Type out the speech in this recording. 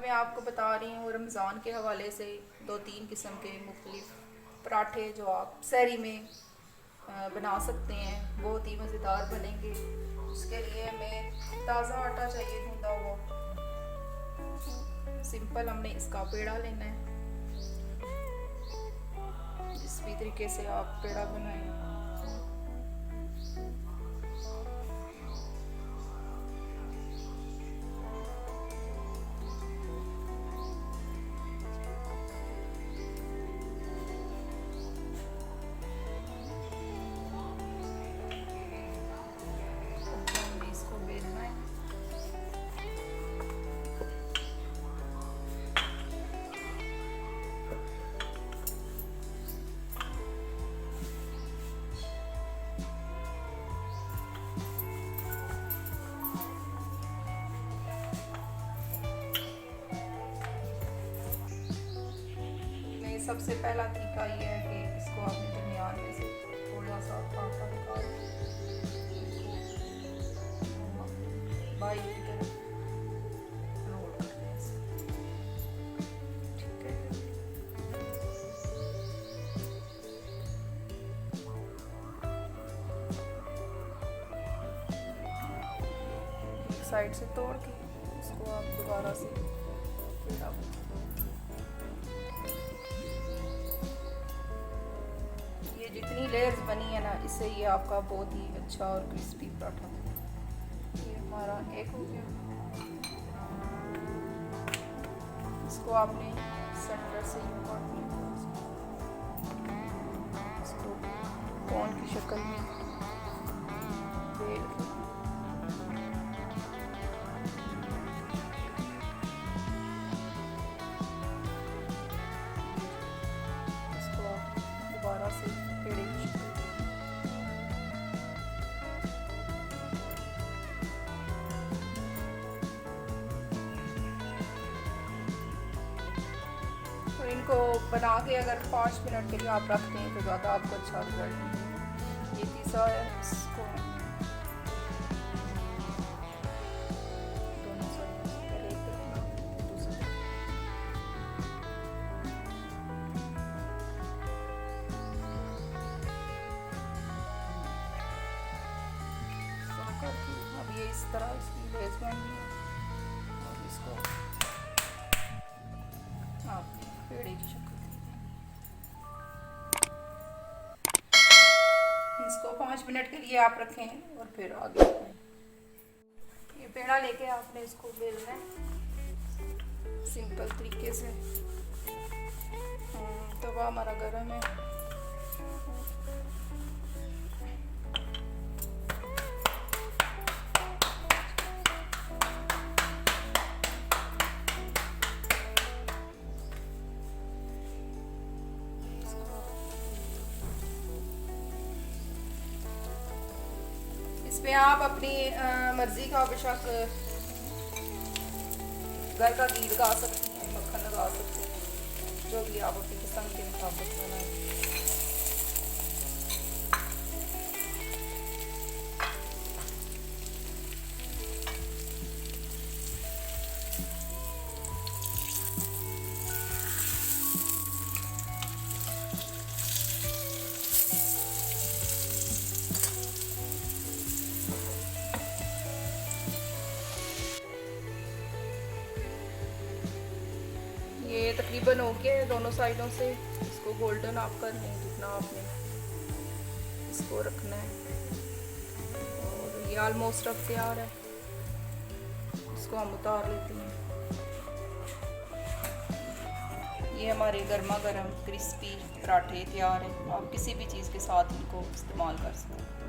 मैं आपको बता रही हूँ रमज़ान के हवाले से 2-3 किस्म के मुख्तलिफ पराठे जो आप सहरी में बना सकते हैं, बहुत ही मज़ेदार बनेंगे। उसके लिए हमें ताज़ा आटा चाहिए, गूंदा हुआ। सिंपल हमने इसका पेड़ा लेना है, जिस भी तरीके से आप पेड़ा बनाएं। सबसे पहला तरीका ये है कि इसको आपने दरमियान में से थोड़ा सा आटा निकाल बाई की तरफ रोल कर दें, ठीक है। एक साइड से तोड़ के इसको आप दोबारा से फिर आप जितनी लेयर्स बनी है ना, इससे ये आपका बहुत ही अच्छा और क्रिस्पी पराठा है। ये हमारा एक हो गया। इसको आपने सेंटर से काटना, इसको कोन की शक्ल में बेल के इसको आप दोबारा से पेड़े की शक्ल तो इनको बना के अगर 5 मिनट के लिए आप रखते हैं तो ज़्यादा आपको अच्छा रिजल्ट मिलेगा। ये तीसरा है, इसको दोनों साइड से पहले एक रखना, दूसरी अब ये इस तरह इसकी लेस बन गई और इसको आप पेड़े की शक्ल इसको 5 मिनट के लिए आप रखें और फिर आगे ये पेड़ा लेके आपने इसको बेलना है सिंपल तरीके से। तवा हमारा गर्म है, इसमें आप अपनी मर्ज़ी का बेशक घर का घी लगा सकती हैं, मक्खन लगा सकते हैं, जो भी आप अपनी पसंद के मुताबिक बनाएं। ये तकरीबन हो गया है दोनों साइडों से। इसको गोल्डन आप कर लें जितना आपने इसको रखना है, और ये ऑलमोस्ट अब तैयार है। इसको हम उतार लेते हैं। ये हमारे गर्मा गर्म क्रिस्पी पराठे तैयार हैं। आप किसी भी चीज़ के साथ इनको इस्तेमाल कर सकते हैं।